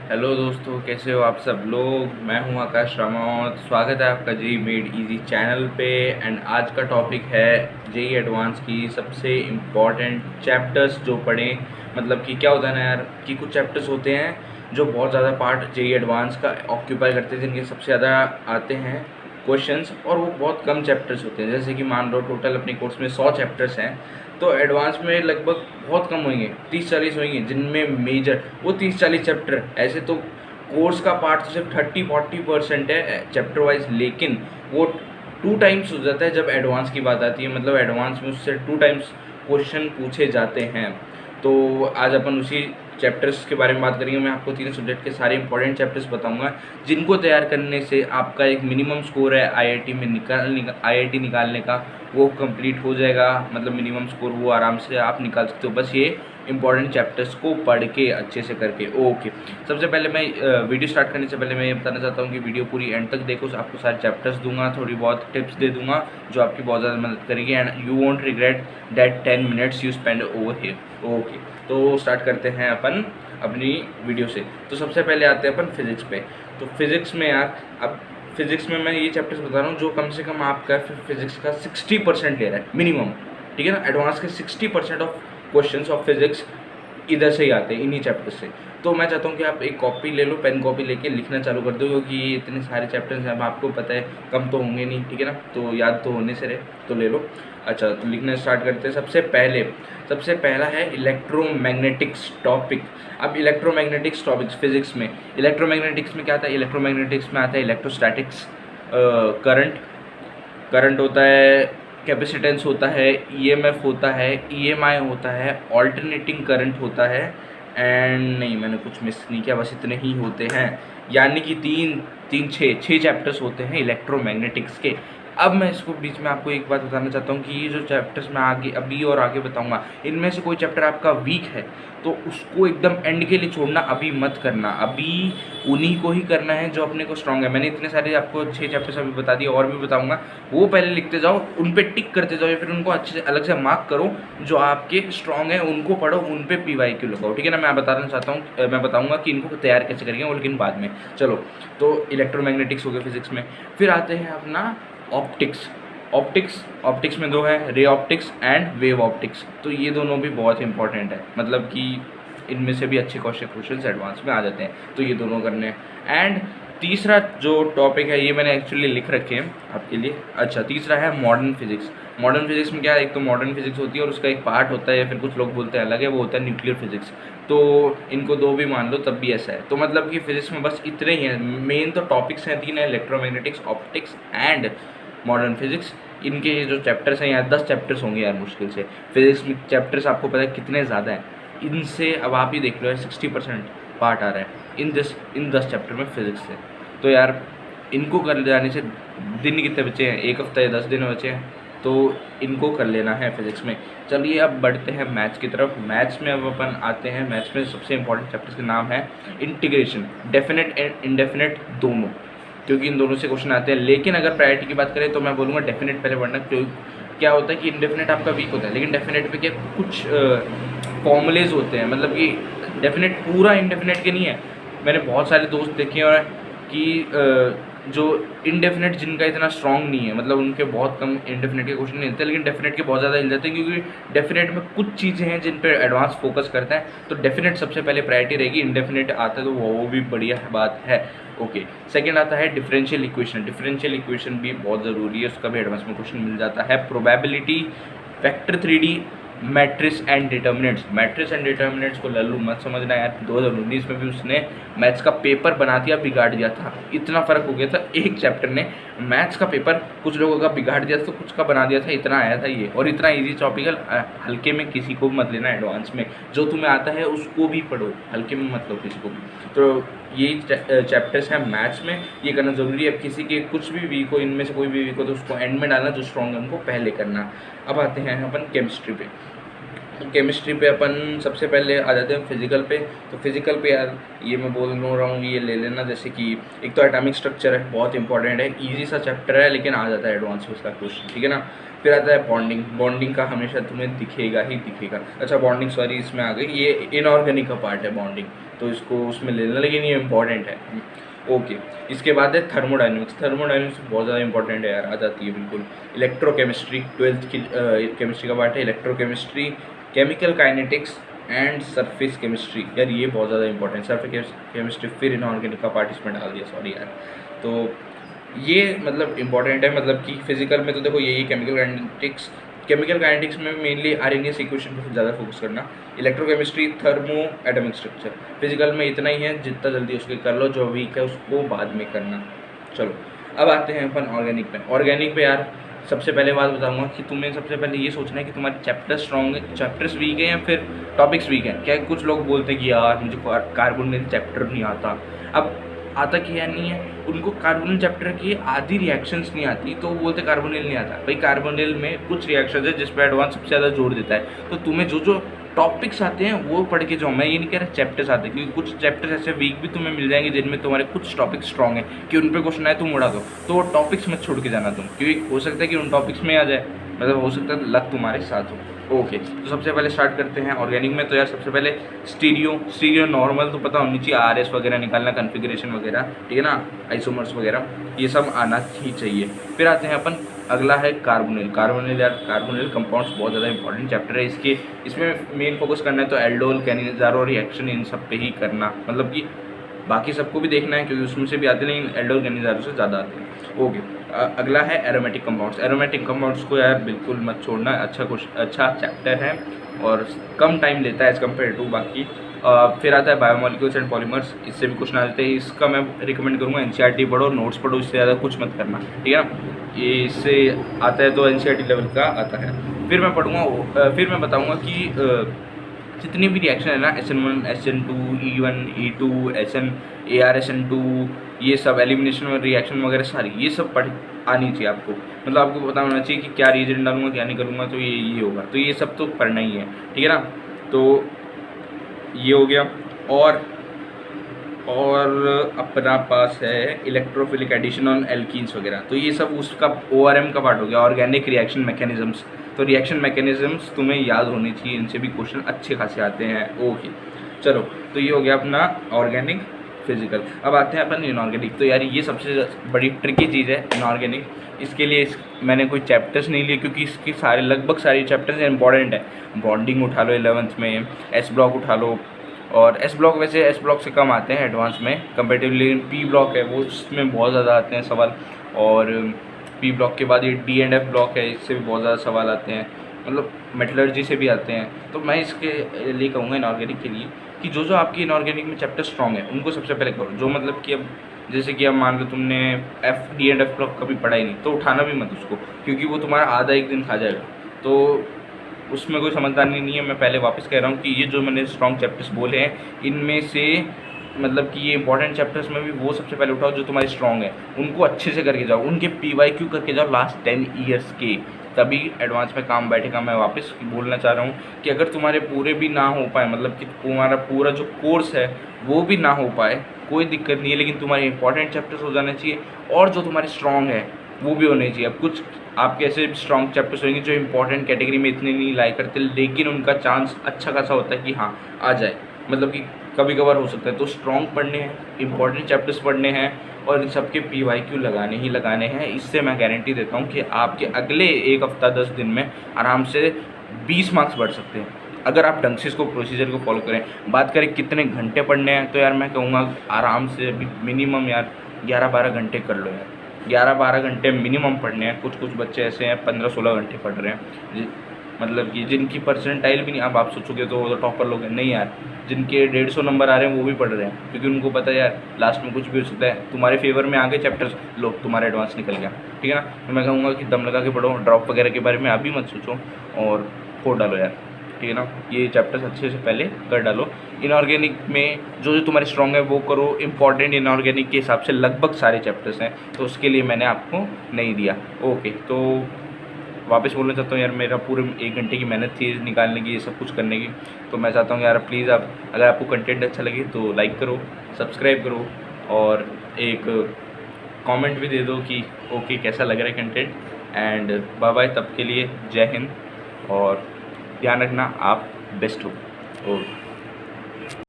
Hello दोस्तों, कैसे हो आप सब लोग। मैं हूं आकाश रामावत। स्वागत है आपका जेई मेड इजी चैनल पे। एंड आज का टॉपिक है जेई एडवांस की सबसे इम्पॉर्टेंट चैप्टर्स जो पढ़ें। मतलब कि क्या होता है ना यार, कि कुछ चैप्टर्स होते हैं जो बहुत ज़्यादा पार्ट जेई एडवांस का ऑक्यूपाई करते हैं, जिनके सबसे ज़्यादा आते हैं क्वेश्चंस, और वो बहुत कम चैप्टर्स होते हैं। जैसे कि मान लो टोटल अपने कोर्स में 100 चैप्टर्स हैं, तो एडवांस में लगभग बहुत कम होंगे, 30-40 होंगे, जिनमें मेजर वो 30-40 चैप्टर। ऐसे तो कोर्स का पार्ट तो सिर्फ 30-40% है चैप्टर वाइज, लेकिन वो 2 टाइम्स हो जाता है जब एडवांस की बात आती है। मतलब एडवांस में उससे 2 टाइम्स क्वेश्चन पूछे जाते हैं। तो आज अपन उसी चैप्टर्स के बारे में बात करेंगे। मैं आपको तीनों सब्जेक्ट के सारे इंपॉर्टेंट चैप्टर्स बताऊंगा, जिनको तैयार करने से आपका एक मिनिमम स्कोर है आईआईटी में आईआईटी निकालने का, वो कंप्लीट हो जाएगा। मतलब मिनिमम स्कोर वो आराम से आप निकाल सकते हो, बस ये इंपॉर्टेंट चैप्टर्स को पढ़ के अच्छे से करके। ओके, सबसे पहले मैं वीडियो स्टार्ट करने से पहले मैं ये बताना चाहता हूँ कि वीडियो पूरी एंड तक देखो। आपको सारे चैप्टर्स दूंगा, थोड़ी बहुत टिप्स दे दूंगा जो आपकी बहुत ज़्यादा मदद करेगी, and you want regret that 10 minutes you spend over here. Okay, तो स्टार्ट करते हैं अपन अपनी वीडियो से। तो सबसे पहले आते हैं अपन फिजिक्स पे। तो फिजिक्स में यार, अब फिजिक्स में मैं ये चैप्टर्स बता रहा हूँ जो कम से कम आपका फिजिक्स का 60% ले रहा है मिनिमम, ठीक है ना। एडवांस के 60% ऑफ क्वेश्चंस ऑफ फिजिक्स इधर से ही आते हैं, इन्हीं चैप्टर से। तो मैं चाहता हूँ कि आप एक कॉपी ले लो, पेन कॉपी लेके लिखना चालू कर दो, क्योंकि ये इतने सारे चैप्टर्स हैं, अब आपको पता है कम तो होंगे नहीं, ठीक है ना। तो याद तो होने से रहे, तो ले लो। अच्छा, तो लिखना स्टार्ट करते हैं। सबसे पहला है इलेक्ट्रोमैग्नेटिक्स टॉपिक। अब इलेक्ट्रोमैग्नेटिक्स टॉपिक्स फिजिक्स में, इलेक्ट्रोमैग्नेटिक्स में क्या आता है? इलेक्ट्रोमैग्नेटिक्स में आता है इलेक्ट्रोस्टैटिक्स, करंट होता है, कैपेसिटेंस होता है, ईएमएफ होता है, ईएमआई होता है, ऑल्टरनेटिंग करंट होता है, एंड नहीं, मैंने कुछ मिस नहीं किया, बस इतने ही होते हैं। यानी कि छः चैप्टर्स होते हैं इलेक्ट्रोमैग्नेटिक्स के। अब मैं इसको बीच में आपको एक बात बताना चाहता हूँ कि ये जो चैप्टर्स मैं आगे बताऊँगा, इनमें से कोई चैप्टर आपका वीक है तो उसको एकदम एंड के लिए छोड़ना, अभी मत करना। अभी उन्हीं को ही करना है जो अपने को स्ट्रॉन्ग है। मैंने इतने सारे आपको 6 चैप्टर्स अभी बता दिए, और भी बताऊंगा, वो पहले लिखते जाओ, उन पे टिक करते जाओ, या फिर उनको अच्छे से अलग से मार्क करो। जो आपके स्ट्रॉन्ग है उनको पढ़ो, उन पे PYQ लगाओ, ठीक है ना। मैं बताना चाहता हूँ, मैं बताऊँगा कि इनको तैयार कैसे करेंगे, वो लेकिन बाद में। चलो, तो इलेक्ट्रोमैग्नेटिक्स हो गया फिजिक्स में। फिर आते हैं अपना ऑप्टिक्स में 2 है, ray optics and wave optics. तो ये दोनों भी बहुत इंपॉर्टेंट है, मतलब कि इनमें से भी अच्छे क्वेश्चन एडवांस में आ जाते हैं, तो ये दोनों करने हैं। एंड तीसरा जो टॉपिक है, ये मैंने एक्चुअली लिख रखे हैं आपके लिए। अच्छा, तीसरा है मॉडर्न फिजिक्स। मॉडर्न फिजिक्स में क्या है? एक तो मॉडर्न फिजिक्स होती है और उसका एक पार्ट होता है, या फिर कुछ लोग बोलते हैं अलग है, वो होता है न्यूक्लियर फिजिक्स। तो इनको 2 भी मान लो तब भी ऐसा है। तो मतलब कि फिजिक्स में बस इतने ही हैं मेन। तो टॉपिक्स हैं 3 है, electromagnetics, optics and modern physics. इनके जो चैप्टर्स हैं यार, 10 चैप्टर्स होंगे यार मुश्किल से। फिजिक्स में चैप्टर्स आपको पता है कितने ज़्यादा हैं, इनसे अब आप ही देख लो यार, 60% पार्ट आ रहा है इन 10 चैप्टर में फिजिक्स से। तो यार इनको कर जाने से दिन कितने बचे हैं? 1 हफ्ता या 10 दिन बचे हैं, तो इनको कर लेना है फिजिक्स में। चलिए अब बढ़ते हैं मैथ्स की तरफ। मैथ्स में अब अपन आते हैं, मैथ्स में सबसे इंपॉर्टेंट चैप्टर्स के नाम है इंटीग्रेशन, डेफिनेट एंड इनडेफिनेट दोनों, क्योंकि इन दोनों से क्वेश्चन आते हैं। लेकिन अगर प्रायोरिटी की बात करें तो मैं बोलूँगा डेफिनेट पहले पढ़ना। क्योंकि क्या होता है कि इंडेफिनेट आपका वीक होता है, लेकिन डेफिनेट पे क्या कुछ फॉर्मूलेज होते हैं, मतलब कि डेफिनेट पूरा इंडेफिनेट के नहीं है। मैंने बहुत सारे दोस्त देखे हैं कि जो इंडेफिनेट जिनका इतना स्ट्रॉन्ग नहीं है, मतलब उनके बहुत कम इंडेफिनेट के क्वेश्चन नहीं मिलते, लेकिन डेफिनेट के बहुत ज़्यादा मिल जाते हैं, क्योंकि डेफिनेट में कुछ चीज़ें हैं जिन पर एडवांस फोकस करता है। तो डेफिनेट सबसे पहले प्रायोरिटी रहेगी। इंडेफिनेट आता है तो वो भी बढ़िया बात है। ओके, सेकंड आता है डिफरेंशियल इक्वेशन। डिफरेंशियल इक्वेशन भी बहुत ज़रूरी है, उसका भी एडवांस में क्वेश्चन मिल जाता है। Probability, vector 3D, matrix and determinants. Matrix and determinants को लल्लू मत समझना यार, 2019 में भी उसने मैथ्स का पेपर बना दिया, बिगाड़ दिया था। इतना फ़र्क हो गया था एक चैप्टर ने, मैथ्स का पेपर कुछ लोगों का बिगाड़ दिया था तो कुछ का बना दिया था। इतना आया था ये, और इतना इजी टॉपिक है, हल्के में किसी को मत लेना। एडवांस में जो तुम्हें आता है उसको भी पढ़ो, हल्के में मत लो किसी को भी। तो यही चैप्टर्स हैं मैथ्स में, ये करना ज़रूरी है। अब किसी के कुछ भी वीक हो, इनमें से कोई भी वीक हो, तो उसको एंड में डालना, जो स्ट्रॉन्ग है उनको पहले करना। अब आते हैं अपन केमिस्ट्री पे। केमिस्ट्री पे अपन सबसे पहले आ जाते हैं फिजिकल पे। तो फिजिकल पे यार ये मैं बोल रहा हूँ, ये ले लेना। जैसे कि एक तो एटॉमिक स्ट्रक्चर है, बहुत इंपॉर्टेंट है, इजी सा चैप्टर है लेकिन आ जाता है एडवांस में उसका क्वेश्चन, ठीक है ना। फिर आता है बॉन्डिंग। बॉन्डिंग का हमेशा तुम्हें दिखेगा ही दिखेगा। अच्छा बॉन्डिंग, सॉरी इसमें आ गई, ये इनऑर्गेनिक का पार्ट है बॉन्डिंग, तो इसको उसमें ले लेना, लेकिन ये इंपॉर्टेंट है। ओके, इसके बाद है थर्मोडाइनमिक्स। थर्मोडाइनमिक्स बहुत ज़्यादा इंपॉर्टेंट है यार, आ जाती है बिल्कुल। इलेक्ट्रोकेमिस्ट्री 12th की केमिस्ट्री का पार्ट है। Electrochemistry, chemical kinetics and surface chemistry, यार ये बहुत ज़्यादा इंपॉर्टेंट। सरफेस केमिस्ट्री फिर इनऑर्गेनिक का पार्ट इसमें डाल दिया, सॉरी यार। तो ये मतलब इंपॉर्टेंट है, मतलब कि फिजिकल में तो देखो यही केमिकल काइनेटिक्स। केमिकल काइनेटिक्स में मेनली आरएनएस इक्वेशन पर ज़्यादा फोकस करना। Electrochemistry, thermo atomic structure. Physical में इतना ही है, जितना जल्दी उसके कर लो, जो वीक है उसको बाद में करना। चलो अब आते हैं अपन ऑर्गेनिक पे। ऑर्गेनिक पे यार सबसे पहले बात बताऊंगा कि तुम्हें सबसे पहले ये सोचना है कि तुम्हारे चैप्टर स्ट्रॉन्ग है, चैप्टर्स वीक है या फिर टॉपिक्स वीक हैं। क्या कुछ लोग बोलते हैं कि यार मुझे कार्बोनिल चैप्टर नहीं आता। अब आता क्या नहीं है, उनको कार्बोनिल चैप्टर की आधी रिएक्शंस नहीं आती तो वो बोलते कार्बोनिल नहीं आता। भाई कार्बोनिल में कुछ रिएक्शंस है जिस पर एडवांस सबसे ज़्यादा जोर देता है, तो तुम्हें जो जो टॉपिक्स आते हैं वो पढ़ के जाओ। मैं ये नहीं कह रहा चैप्टर्स आते हैं, क्योंकि कुछ चैप्टर्स ऐसे वीक भी तुम्हें मिल जाएंगे जिनमें तुम्हारे कुछ टॉपिक्स स्ट्रॉन्ग है कि उन पर क्वेश्चन आए तुम उड़ा दो, तो वो टॉपिक्स मत छोड़ के जाना तुम, क्योंकि हो सकता है कि उन टॉपिक्स में आ जाए, मतलब हो सकता है लक तुम्हारे साथ हो। ओके, तो सबसे पहले स्टार्ट करते हैं ऑर्गेनिक में। तो यार सबसे पहले स्टीरियो नॉर्मल तो पता होनी चाहिए, आरएस वगैरह निकालना, कन्फिग्रेशन वगैरह, ठीक है ना, आइसोमर्स वगैरह, ये सब आना ही चाहिए। फिर आते हैं अपन, अगला है कार्बोनिल। कार्बोनिल यार, कार्बोनिल कंपाउंड्स बहुत ज़्यादा इंपॉर्टेंट चैप्टर है। इसमें मेन फोकस करना है तो एल्डोल, कैनिजारो रिएक्शन, इन सब पे ही करना, मतलब कि बाकी सबको भी देखना है क्योंकि उसमें से भी आते हैं, लेकिन एल्डोल कैनिजारो से ज़्यादा आते हैं। ओके, अगला है एरोमेटिक कंपाउंड्स। एरोमेटिक कंपाउंड्स को यार बिल्कुल मत छोड़ना, अच्छा चैप्टर है और कम टाइम लेता है एज़ कम्पेयर टू बाकी। फिर आता है बायोमोलिक्यूल्स एंड पॉलीमर्स, इससे भी क्वेश्चन आ जाते हैं। इसका मैं रिकमेंड करूँगा एनसीईआरटी पढ़ो, नोट्स पढ़ो, इससे ज़्यादा कुछ मत करना, ठीक है ना। ये इससे आता है तो एनसीईआरटी लेवल का आता है। फिर मैं बताऊँगा कि जितनी भी रिएक्शन है ना, SN1, SN2, E1, E2, SN, ARSN2, ये सब एलिमिनेशन और रिएक्शन वगैरह सारी ये सब पढ़ आनी चाहिए आपको। मतलब आपको पता होना चाहिए कि क्या रिएजेंट डालूंगा क्या नहीं करूँगा, तो ये होगा, तो ये सब तो पढ़ना ही है, ठीक है ना। तो ये हो गया। और अपना पास है इलेक्ट्रोफिलिक एडिशन ऑन एल्कीन्स वगैरह, तो ये सब उसका ORM का पार्ट हो गया, ऑर्गेनिक रिएक्शन मैकेनिज्म्स। तो रिएक्शन मैकेनिज्म्स तुम्हें याद होनी चाहिए, इनसे भी क्वेश्चन अच्छे खासे आते हैं। ओके चलो, तो ये हो गया अपना ऑर्गेनिक फिजिकल। अब आते हैं अपन इनऑर्गेनिक। तो यार ये सबसे बड़ी ट्रिकी चीज़ है इनऑर्गेनिक। इसके लिए मैंने कोई चैप्टर्स नहीं लिए क्योंकि इसके लगभग सारे चैप्टर्स इंपॉर्टेंट है। बॉन्डिंग उठा लो 11th में, S ब्लॉक उठा लो, और S ब्लॉक वैसे S ब्लॉक से कम आते हैं एडवांस में कंपेरेटिवली। P ब्लॉक है वो, उसमें बहुत ज़्यादा आते हैं सवाल, और P ब्लॉक के बाद ये D एंड F ब्लॉक है, इससे भी बहुत ज़्यादा सवाल आते हैं, मतलब मेटलर्जी से भी आते हैं। तो मैं इसके लिए कहूँगा इनऑर्गेनिक के लिए कि जो जो आपकी इनऑर्गेनिक में चैप्टर स्ट्रॉन्ग है उनको सबसे पहले करो। जो मतलब कि अब जैसे कि अब मान लो तुमने D एंड F ब्लॉक कभी पढ़ा ही नहीं, तो उठाना भी मत उसको, क्योंकि वो तुम्हारा आधा एक दिन खा जाएगा, तो उसमें कोई समझदारी नहीं है। मैं पहले वापस कह रहा हूँ कि ये जो मैंने स्ट्रॉन्ग चैप्टर्स बोले हैं इनमें से मतलब कि ये इंपॉर्टेंट चैप्टर्स में भी वो सबसे पहले उठाओ जो तुम्हारी स्ट्रॉन्ग है, उनको अच्छे से करके जाओ, उनके PYQ करके जाओ लास्ट 10 ईयर्स के, तभी एडवांस में काम बैठेगा। मैं वापस बोलना चाह रहा हूँ कि अगर तुम्हारे पूरे भी ना हो पाए, मतलब कि तुम्हारा पूरा जो कोर्स है वो भी ना हो पाए, कोई दिक्कत नहीं है, लेकिन तुम्हारे इंपॉर्टेंट चैप्टर्स हो जाने चाहिए और जो तुम्हारी स्ट्रॉन्ग है वो भी होने चाहिए। अब कुछ आपके ऐसे स्ट्रॉन्ग चैप्टर्स होंगे जो इंपॉर्टेंट कैटेगरी में इतने नहीं लाई करते, लेकिन उनका चांस अच्छा खासा होता है कि हाँ आ जाए, मतलब कि कभी कभार हो सकता है। तो स्ट्रॉन्ग पढ़ने हैं, इंपॉर्टेंट चैप्टर्स पढ़ने हैं और इन सबके PYQ लगाने ही लगाने हैं। इससे मैं गारंटी देता हूँ कि आपके अगले एक हफ्ता 10 दिन में आराम से 20 मार्क्स बढ़ सकते हैं, अगर आप ढंग से इसको प्रोसीजर को फॉलो करें। बात करें कितने घंटे पढ़ने हैं, तो यार मैं कहूँगा आराम से मिनिमम यार 11-12 घंटे कर लो यार, 11-12 घंटे मिनिमम पढ़ने हैं। कुछ बच्चे ऐसे हैं 15-16 घंटे पढ़ रहे हैं, मतलब कि जिनकी परसेंटाइल भी नहीं, अब आप सोचोगे तो टॉपर लोग हैं, नहीं यार, जिनके 150 नंबर आ रहे हैं वो भी पढ़ रहे हैं, क्योंकि उनको पता है यार लास्ट में कुछ भी हो सकता है। तुम्हारे फेवर में आ गए चैप्टर्स, लो तुम्हारा एडवांस निकल गया, ठीक है ना। तो मैं कहूँगा कि दम लगा के पढ़ो, ड्रॉप वगैरह के बारे में अभी मत सोचो और फोड़ डालो यार, ठीक है ना। ये चैप्टर्स अच्छे से पहले कर डालो। इनऑर्गेनिक में जो तुम्हारी स्ट्रॉन्ग है वो करो। इंपॉर्टेंट इनऑर्गेनिक के हिसाब से लगभग सारे चैप्टर्स हैं, तो उसके लिए मैंने आपको नहीं दिया। ओके, तो वापस बोलना चाहता हूँ यार, मेरा पूरे 1 घंटे की मेहनत थी निकालने की, ये सब कुछ करने की। तो मैं चाहता हूँ यार प्लीज़ आप, अगर आपको कंटेंट अच्छा लगे तो लाइक करो, सब्सक्राइब करो और एक कमेंट भी दे दो कि ओके कैसा लग रहा है कंटेंट। एंड बाय बाय, तब के लिए जय हिंद और ध्यान रखना आप बेस्ट हो। और